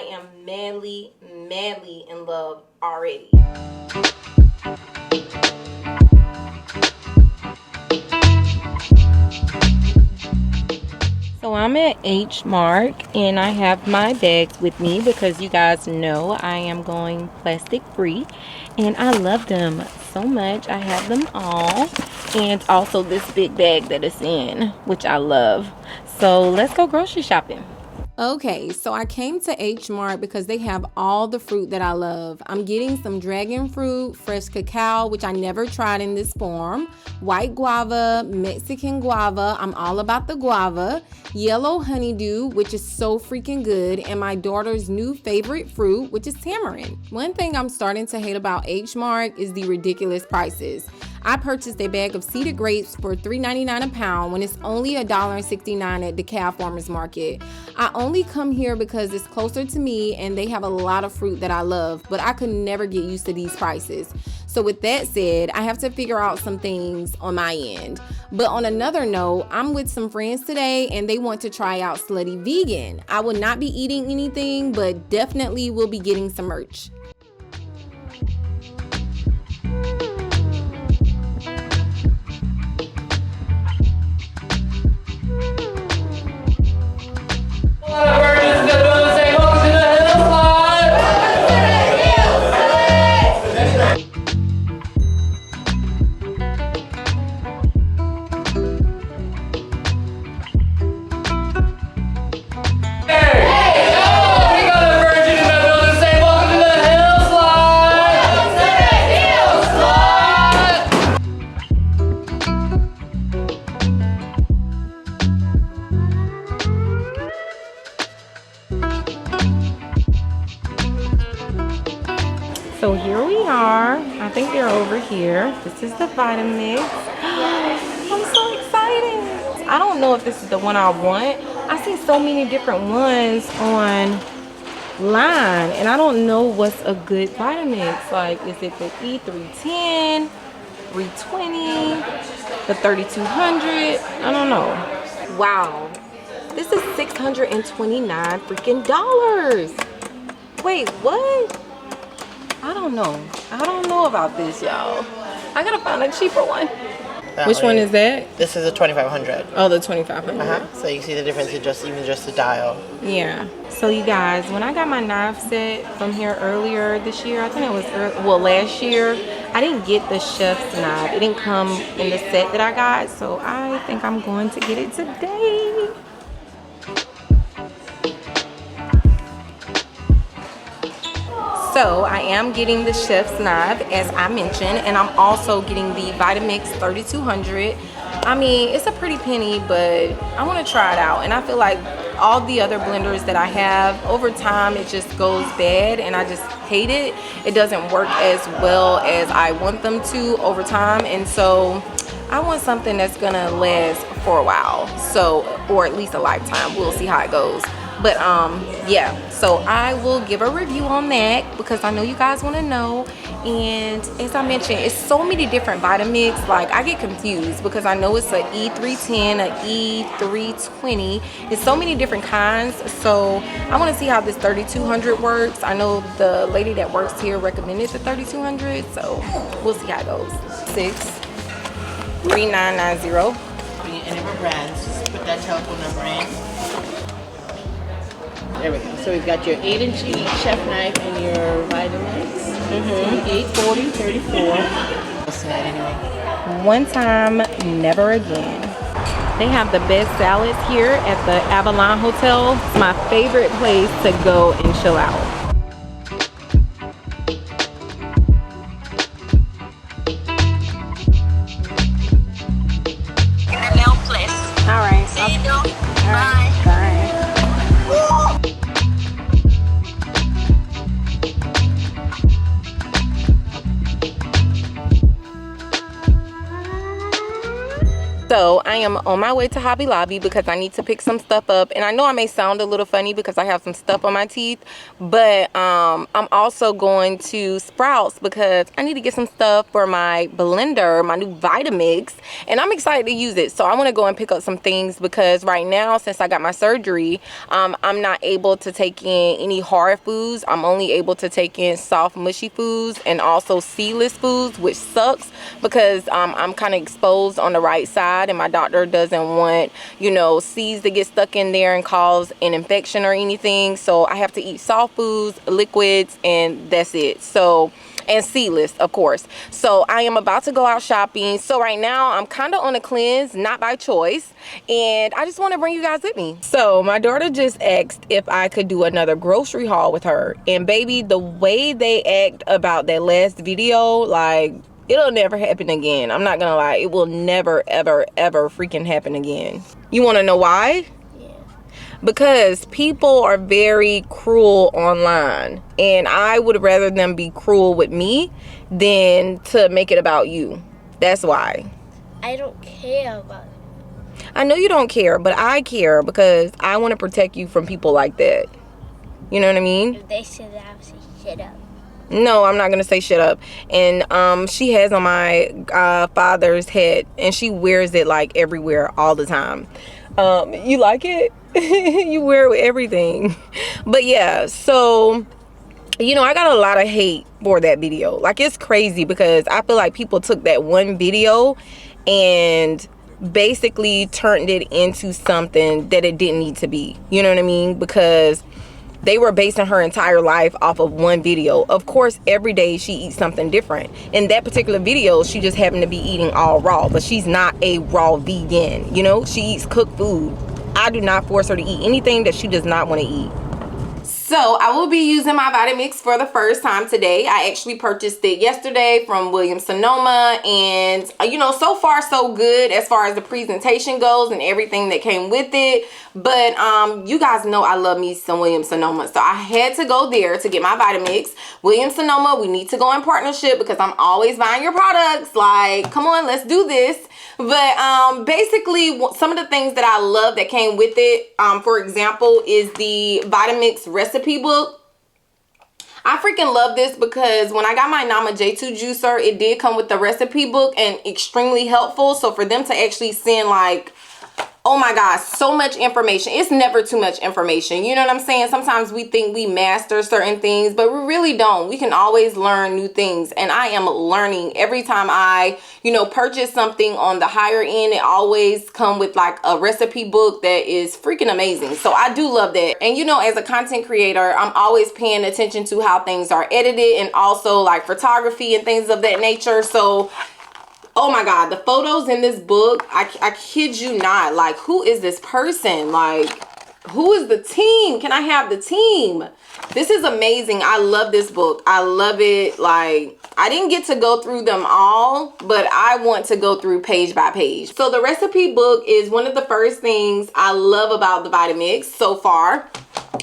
I am madly in love already. So I'm at H Mark and I have my bags with me because you guys know I am going plastic free and I love them so much. I have them all, and also this big bag that it's in, which I love. So let's go grocery shopping. Okay, so I came to H Mart because they have all the fruit that I love. I'm getting some dragon fruit, fresh cacao, which I never tried in this form, white guava, Mexican guava, I'm all about the guava, yellow honeydew, which is so freaking good, and my daughter's new favorite fruit, which is tamarind. One thing I'm starting to hate about H Mart is the ridiculous prices. I purchased a bag of seeded grapes for $3.99 a pound when it's only $1.69 at DeKalb Farmers Market. I only come here because it's closer to me and they have a lot of fruit that I love, but I could never get used to these prices. So with that said, I have to figure out some things on my end. But on another note, I'm with some friends today and they want to try out Slutty Vegan. I will not be eating anything, but definitely will be getting some merch. So here we are. I think they're over here. This is the Vitamix. I'm so excited. I don't know if this is the one I want. I see so many different ones online and I don't know what's a good Vitamix. Like, is it the E310, 320, the 3200? I don't know. Wow. This is $629 freaking dollars. Wait, what? I don't know about this, y'all. I gotta find a cheaper one. Which one is that? This is a 2500. Oh, the 2500. So you see the difference in just the dial. Yeah. So you guys, when I got my knife set from here earlier this year, I think it was last year, I didn't get the chef's knife. It didn't come in the set that I got, so I think I'm going to get it today. So I am getting the chef's knife, as I mentioned, and I'm also getting the Vitamix 3200. I mean, it's a pretty penny, but I want to try it out. And I feel like all the other blenders that I have, over time, it just goes bad, and I just hate it. It doesn't work as well as I want them to over time, and so I want something that's gonna last for a while, so, or at least a lifetime. We'll see how it goes. But yeah, so I will give a review on that because I know you guys want to know. And as I mentioned, it's so many different Vitamix. Like, I get confused because I know it's a E310, a E320. It's so many different kinds. So I want to see how this 3200 works. I know the lady that works here recommended the 3200, so we'll see how it goes. 63990. Any of our brands, just put that telephone number in. There we go. So we've got your 8-inch each chef knife and your Vitamix. 840, 34. What's that anyway? One time, never again. They have the best salads here at the Avalon Hotel. It's my favorite place to go and chill out. All right. See you. Bye. Bye. So I am on my way to Hobby Lobby because I need to pick some stuff up, and I know I may sound a little funny because I have some stuff on my teeth, but I'm also going to Sprouts because I need to get some stuff for my blender, my new Vitamix, and I'm excited to use it. So I want to go and pick up some things because right now, since I got my surgery, I'm not able to take in any hard foods. I'm only able to take in soft mushy foods and also seedless foods, which sucks because I'm kind of exposed on the right side, and my doctor doesn't want, you know, seeds to get stuck in there and cause an infection or anything. So I have to eat soft foods, liquids, and that's it. So, and seedless, of course. So I am about to go out shopping. So right now I'm kind of on a cleanse, not by choice, and I just want to bring you guys with me. So my daughter just asked if I could do another grocery haul with her, and baby, the way they act about that last video, like, it'll never happen again. I'm not gonna lie, it will never ever ever freaking happen again. You want to know why? Because people are very cruel online, and I would rather them be cruel with me than to make it about you. That's why. I don't care about it. I know you don't care, but I care because I want to protect you from people like that. You know what I mean? If they sit down, say shut up. No, I'm not gonna say shut up. And she has on my father's head, and she wears it like everywhere all the time. You like it? You wear it with everything. But yeah, so you know, I got a lot of hate for that video. Like, it's crazy because I feel like people took that one video and basically turned it into something that it didn't need to be. You know what I mean? Because they were basing her entire life off of one video. Of course, every day she eats something different. In that particular video, she just happened to be eating all raw, but she's not a raw vegan. You know, she eats cooked food. I do not force her to eat anything that she does not want to eat. So I will be using my Vitamix for the first time today. I actually purchased it yesterday from Williams-Sonoma, and you know, so far so good as far as the presentation goes and everything that came with it. But you guys know I love me some Williams-Sonoma, so I had to go there to get my Vitamix. Williams-Sonoma, we need to go in partnership because I'm always buying your products. Like, come on, let's do this. But basically, some of the things that I love that came with it, for example, is the Vitamix recipe book. I freaking love this because when I got my Nama J2 juicer, it did come with the recipe book and extremely helpful. So for them to actually send, like, oh my gosh, so much information. It's never too much information. You know what I'm saying? Sometimes we think we master certain things, but we really don't. We can always learn new things. And I am learning every time I, you know, purchase something on the higher end. It always come with like a recipe book that is freaking amazing. So I do love that. And you know, as a content creator, I'm always paying attention to how things are edited and also like photography and things of that nature. So oh my God, the photos in this book, I kid you not. Like, who is this person? Like, who is the team? Can I have the team? This is amazing. I love this book. I love it. Like, I didn't get to go through them all, but I want to go through page by page. So the recipe book is one of the first things I love about the Vitamix so far.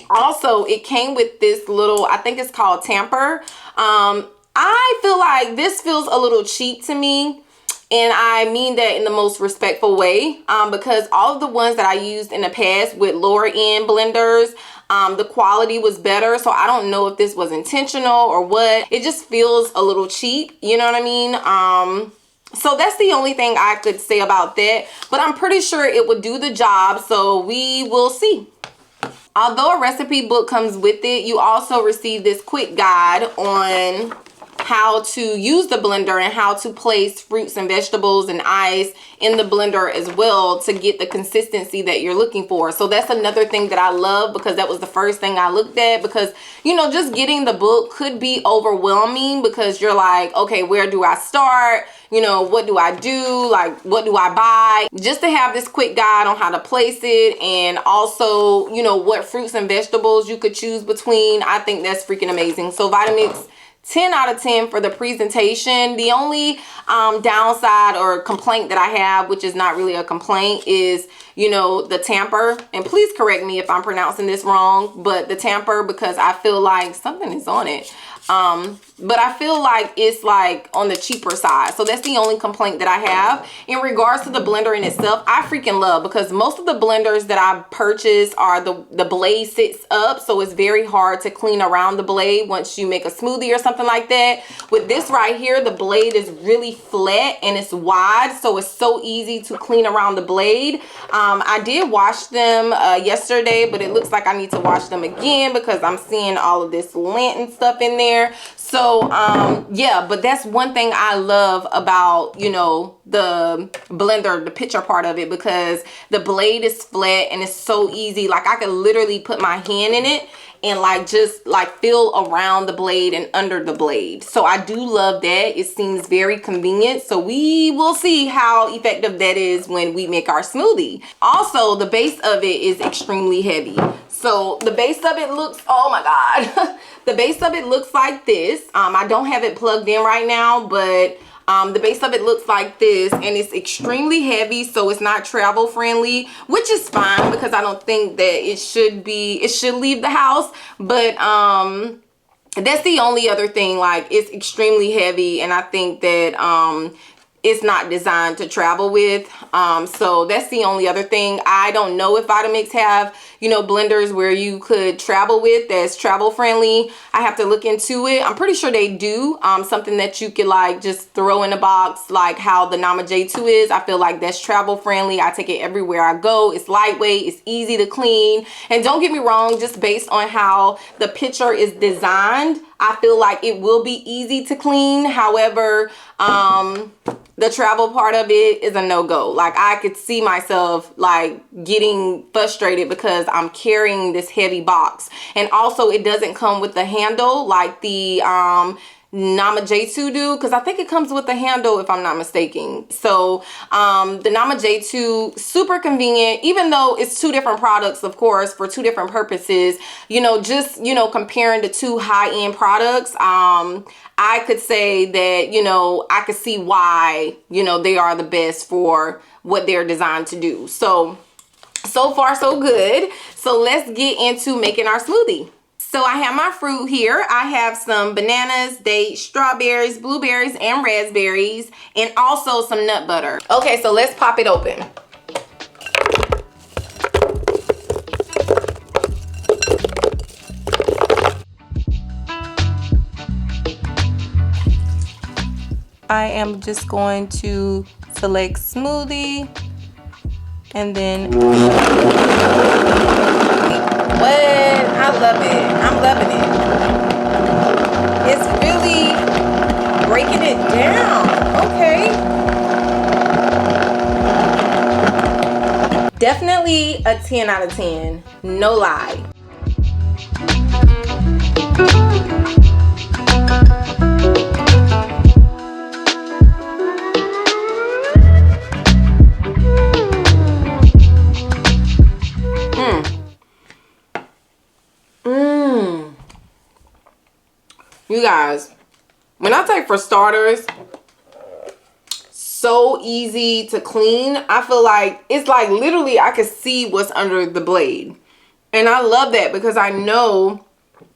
Also, it came with this little, I think it's called tamper. I feel like this feels a little cheap to me. And I mean that in the most respectful way, because all of the ones that I used in the past with lower end blenders, the quality was better. So I don't know if this was intentional or what. It just feels a little cheap. You know what I mean? So that's the only thing I could say about that. But I'm pretty sure it would do the job. So we will see. Although a recipe book comes with it, you also receive this quick guide on how to use the blender and how to place fruits and vegetables and ice in the blender as well to get the consistency that you're looking for. So that's another thing that I love because that was the first thing I looked at, because you know, just getting the book could be overwhelming because you're like, okay, where do I start? You know, what do I do? Like, what do I buy? Just to have this quick guide on how to place it, and also, you know, what fruits and vegetables you could choose between. I think that's freaking amazing. So Vitamix, 10 out of 10 for the presentation. The only downside or complaint that I have, which is not really a complaint, is, you know, the tamper. And please correct me if I'm pronouncing this wrong, but the tamper, because I feel like something is on it. But I feel like it's like on the cheaper side. So that's the only complaint that I have. In regards to the blender in itself, I freaking love, because most of the blenders that I purchase are the blade sits up, so it's very hard to clean around the blade once you make a smoothie or something like that. With this right here, the blade is really flat and it's wide, so it's so easy to clean around the blade. I did wash them yesterday, but it looks like I need to wash them again because I'm seeing all of this lint and stuff in there. So yeah, but that's one thing I love about, you know, the blender, the pitcher part of it, because the blade is flat and it's so easy. Like I could literally put my hand in it and like just like feel around the blade and under the blade. So I do love that. It seems very convenient. So we will see how effective that is when we make our smoothie. Also, the base of it is extremely heavy. So the base of it looks, oh my God. The base of it looks like this. I don't have it plugged in right now, but the base of it looks like this, and it's extremely heavy, so it's not travel friendly, which is fine because I don't think that it should leave the house. But that's the only other thing. Like, it's extremely heavy, and I think that it's not designed to travel with. So that's the only other thing. I don't know if Vitamix have, you know, blenders where you could travel with that's travel friendly. I have to look into it. I'm pretty sure they do. Something that you could like just throw in a box, like how the Nama J2 is. I feel like that's travel friendly. I take it everywhere I go. It's lightweight, it's easy to clean. And don't get me wrong, just based on how the pitcher is designed, I feel like it will be easy to clean. However, the travel part of it is a no-go. Like, I could see myself like getting frustrated because I'm carrying this heavy box. And also, it doesn't come with the handle like the Nama J2 do, because I think it comes with the handle if I'm not mistaken. So the Nama J2, super convenient, even though it's two different products, of course, for two different purposes. You know, just, you know, comparing the two high-end products, I could say that, you know, I could see why, you know, they are the best for what they're designed to do. So far so good. So let's get into making our smoothie. So I have my fruit here. I have some bananas, dates, strawberries, blueberries, and raspberries, and also some nut butter. Okay, so let's pop it open. I am just going to select smoothie and then what? I love it. I'm loving it. It's really breaking it down. Okay. Definitely a 10 out of 10. No lie. You guys, when I say for starters, so easy to clean. I feel like it's like literally I could see what's under the blade. And I love that because I know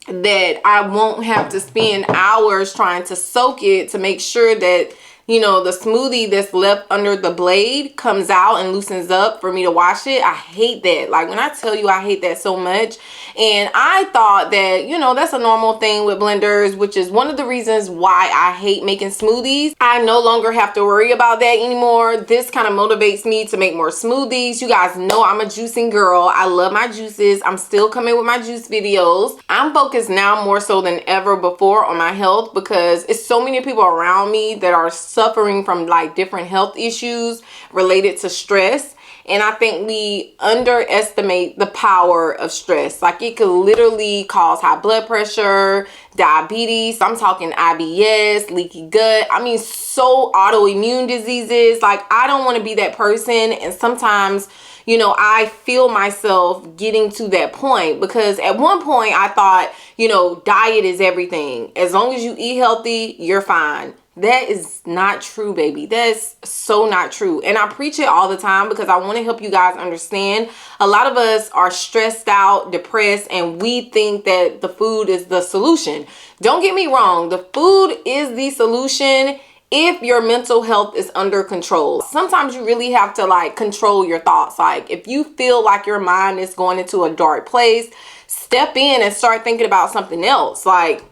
that I won't have to spend hours trying to soak it to make sure that, you know, the smoothie that's left under the blade comes out and loosens up for me to wash it. I hate that. Like, when I tell you I hate that so much. And I thought that, you know, that's a normal thing with blenders, which is one of the reasons why I hate making smoothies. I no longer have to worry about that anymore. This kind of motivates me to make more smoothies. You guys know I'm a juicing girl. I love my juices. I'm still coming with my juice videos. I'm focused now more so than ever before on my health because it's so many people around me that are suffering from like different health issues related to stress. And I think we underestimate the power of stress. Like, it could literally cause high blood pressure, diabetes. I'm talking IBS, leaky gut. I mean, so autoimmune diseases. Like, I don't want to be that person. And sometimes, you know, I feel myself getting to that point because at one point I thought, you know, diet is everything. As long as you eat healthy, you're fine. That is not true, baby. That's so not true. And I preach it all the time because I want to help you guys understand. A lot of us are stressed out, depressed, and we think that the food is the solution. Don't get me wrong. The food is the solution if your mental health is under control. Sometimes you really have to like control your thoughts. Like if you feel like your mind is going into a dark place, step in and start thinking about something else. Like,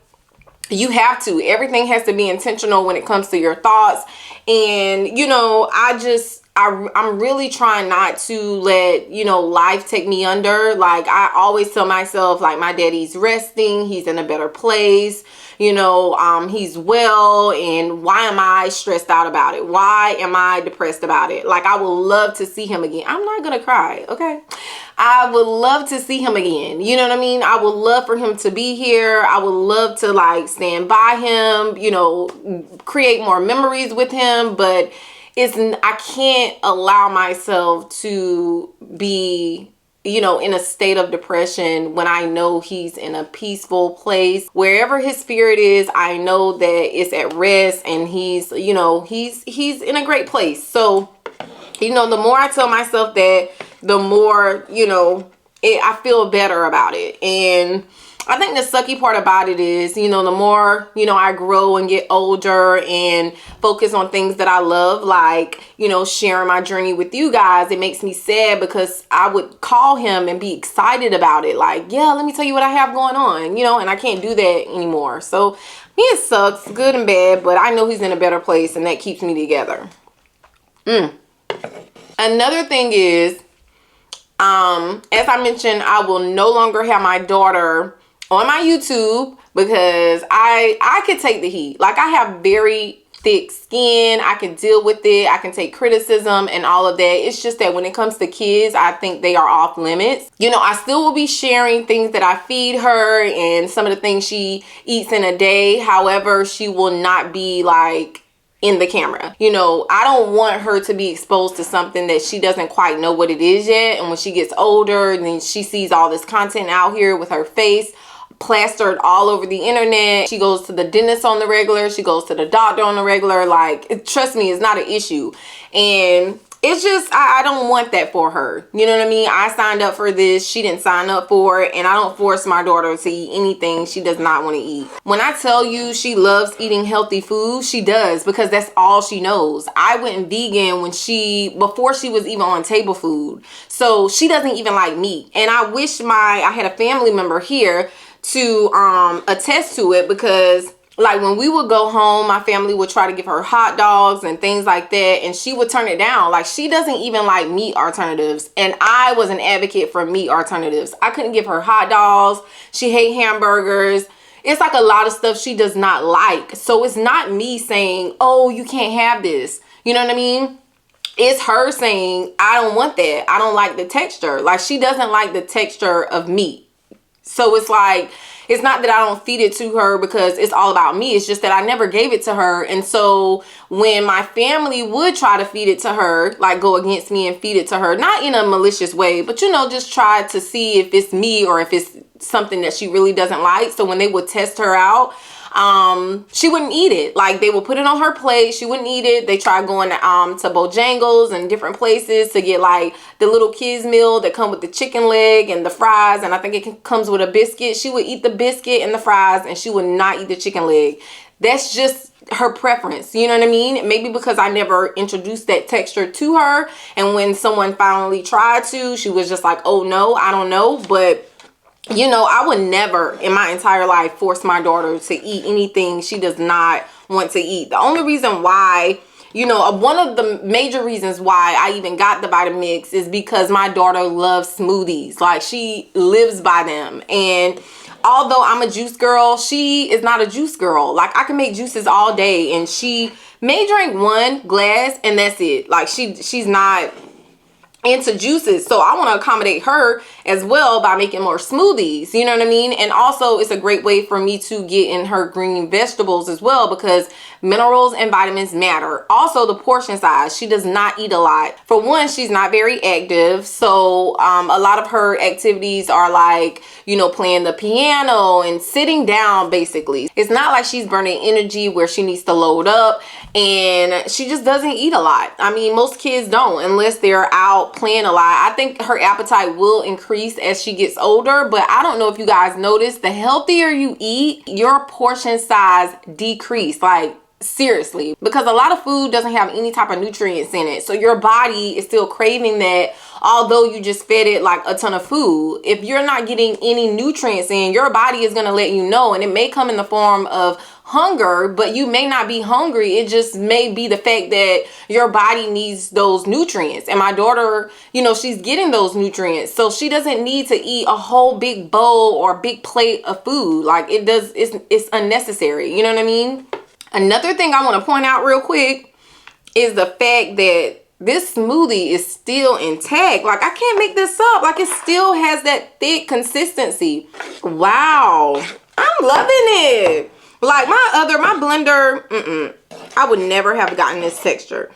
you have to. Everything has to be intentional when it comes to your thoughts. And, you know, I'm really trying not to let, you know, life take me under. Like, I always tell myself, like, my daddy's resting. He's in a better place. You know, he's well. And why am I stressed out about it? Why am I depressed about it? Like, I would love to see him again. I'm not going to cry, okay? I would love to see him again. You know what I mean? I would love for him to be here. I would love to like stand by him, you know, create more memories with him. But I can't allow myself to be, you know, in a state of depression when I know he's in a peaceful place. Wherever his spirit is, I know that it's at rest and he's, you know, he's in a great place. So, you know, the more I tell myself that, the more, you know, I feel better about it. And I think the sucky part about it is, you know, the more, you know, I grow and get older and focus on things that I love, like, you know, sharing my journey with you guys, it makes me sad because I would call him and be excited about it. Like, yeah, let me tell you what I have going on, you know, and I can't do that anymore. So me, it sucks, good and bad, but I know he's in a better place and that keeps me together. Another thing is, as I mentioned, I will no longer have my daughter on my YouTube because I could take the heat. Like, I have very thick skin. I can deal with it. I can take criticism and all of that. It's just that when it comes to kids, I think they are off limits. You know, I still will be sharing things that I feed her and some of the things she eats in a day. However, she will not be like in the camera. You know, I don't want her to be exposed to something that she doesn't quite know what it is yet. And when she gets older, then she sees all this content out here with her face plastered all over the internet. She goes to the dentist on the regular. She goes to the doctor on the regular. Like, trust me, it's not an issue. And it's just, I don't want that for her. You know what I mean? I signed up for this. She didn't sign up for it. And I don't force my daughter to eat anything she does not want to eat. When I tell you she loves eating healthy food, she does, because that's all she knows. I went vegan before she was even on table food. So she doesn't even like meat. And I wish I had a family member here to attest to it, because like when we would go home, my family would try to give her hot dogs and things like that, and she would turn it down. Like, she doesn't even like meat alternatives, and I was an advocate for meat alternatives. I couldn't give her hot dogs. She hates hamburgers. It's like a lot of stuff she does not like. So it's not me saying, oh, you can't have this. You know what I mean? It's her saying, I don't want that. I don't like the texture. Like, she doesn't like the texture of meat. So it's like, it's not that I don't feed it to her because it's all about me. It's just that I never gave it to her. And so when my family would try to feed it to her, like go against me and feed it to her, not in a malicious way, but, you know, just try to see if it's me or if it's something that she really doesn't like. So when they would test her out, she wouldn't eat it. Like, they would put it on her plate, she wouldn't eat it. They tried going to Bojangles and different places to get like the little kids meal that come with the chicken leg and the fries, and I think it comes with a biscuit. She would eat the biscuit and the fries, and she would not eat the chicken leg. That's just her preference, you know what I mean? Maybe because I never introduced that texture to her, and when someone finally tried to, she was just like, oh no, I don't know. But you know, I would never in my entire life force my daughter to eat anything she does not want to eat. The only reason why, you know, one of the major reasons why I even got the Vitamix is because my daughter loves smoothies. Like, she lives by them. And although I'm a juice girl, she is not a juice girl. Like, I can make juices all day, and she may drink one glass and that's it. Like, she's not into juices. So I want to accommodate her as well by making more smoothies, you know what I mean? And also it's a great way for me to get in her green vegetables as well, because minerals and vitamins matter. Also the portion size, she does not eat a lot. For one, she's not very active, so a lot of her activities are like, you know, playing the piano and sitting down. Basically, it's not like she's burning energy where she needs to load up, and she just doesn't eat a lot. I mean, most kids don't unless they're out playing a lot. I think her appetite will increase as she gets older, but I don't know if you guys notice, the healthier you eat, your portion size decrease, like seriously, because a lot of food doesn't have any type of nutrients in it, so your body is still craving that, although you just fed it like a ton of food. If you're not getting any nutrients in, your body is going to let you know, and it may come in the form of hunger, but you may not be hungry. It just may be the fact that your body needs those nutrients. And my daughter, you know, she's getting those nutrients, so she doesn't need to eat a whole big bowl or big plate of food. Like it's unnecessary, you know what I mean? Another thing I want to point out real quick is the fact that this smoothie is still intact. Like, I can't make this up. Like, it still has that thick consistency. Wow, I'm loving it. Like my blender, I would never have gotten this texture.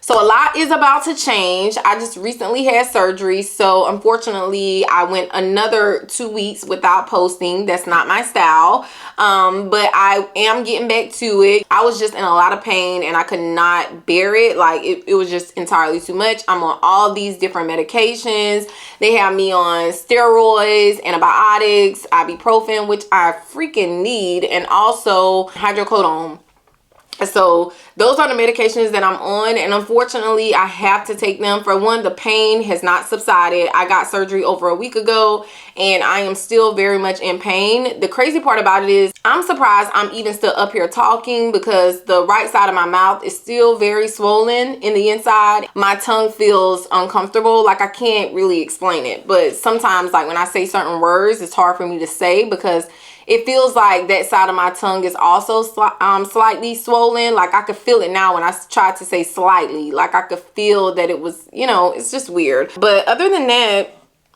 So a lot is about to change. I just recently had surgery, so unfortunately I went another 2 weeks without posting. That's not my style, but I am getting back to it. I was just in a lot of pain and I could not bear it. Like it was just entirely too much. I'm on all these different medications. They have me on steroids, antibiotics, ibuprofen, which I freaking need, and also hydrocodone. So those are the medications that I'm on, and unfortunately I have to take them. For one, the pain has not subsided. I got surgery over a week ago and I am still very much in pain. The crazy part about it is I'm surprised I'm even still up here talking, because the right side of my mouth is still very swollen in the inside. My tongue feels uncomfortable. Like, I can't really explain it, but sometimes, like when I say certain words, it's hard for me to say because it feels like that side of my tongue is also slightly swollen. Like, I could feel it now when I tried to say slightly. Like, I could feel that it was, you know, it's just weird. But other than that,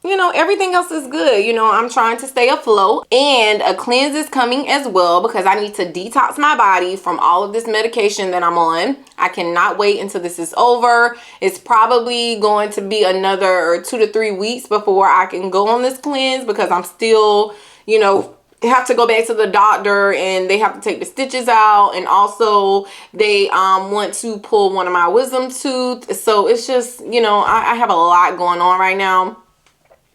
you know, everything else is good. You know, I'm trying to stay afloat, and a cleanse is coming as well, because I need to detox my body from all of this medication that I'm on. I cannot wait until this is over. It's probably going to be another 2 to 3 weeks before I can go on this cleanse, because I'm still, you know, have to go back to the doctor and they have to take the stitches out, and also they want to pull one of my wisdom tooth. So it's just, you know, I have a lot going on right now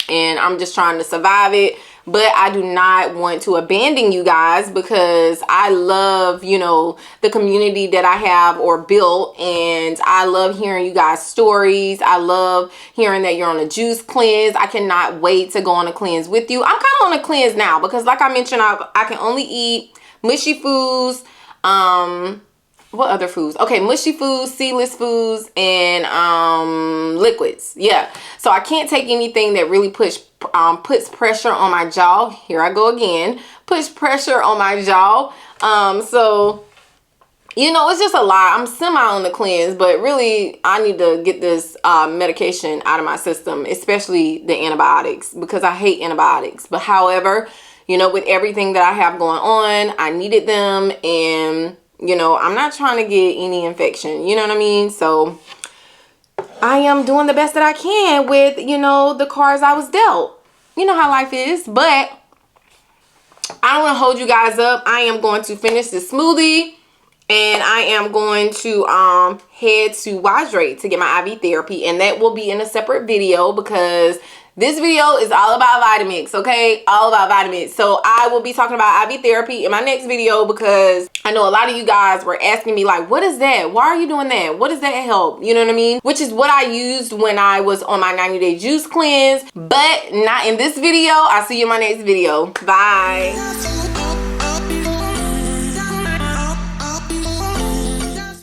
and I'm just trying to survive it. But I do not want to abandon you guys, because I love, you know, the community that I have or built, and I love hearing you guys' stories. I love hearing that you're on a juice cleanse. I cannot wait to go on a cleanse with you. I'm kind of on a cleanse now because, like I mentioned, I can only eat mushy foods. What other foods? Okay, mushy foods, seedless foods, and liquids. Yeah, so I can't take anything that really puts pressure on my jaw. Here I go again. Puts pressure on my jaw. So, you know, it's just a lot. I'm semi on the cleanse, but really I need to get this medication out of my system, especially the antibiotics, because I hate antibiotics. But however, you know, with everything that I have going on, I needed them, and you know, I'm not trying to get any infection, you know what I mean? So I am doing the best that I can with, you know, the cards I was dealt. You know how life is. But I don't want to hold you guys up. I am going to finish this smoothie, and I am going to head to Hydrate to get my IV therapy, and that will be in a separate video, because this video is all about Vitamix, okay? All about Vitamix. So I will be talking about IV therapy in my next video, because I know a lot of you guys were asking me, like, what is that? Why are you doing that? What does that help? You know what I mean? Which is what I used when I was on my 90-day juice cleanse, but not in this video. I'll see you in my next video. Bye.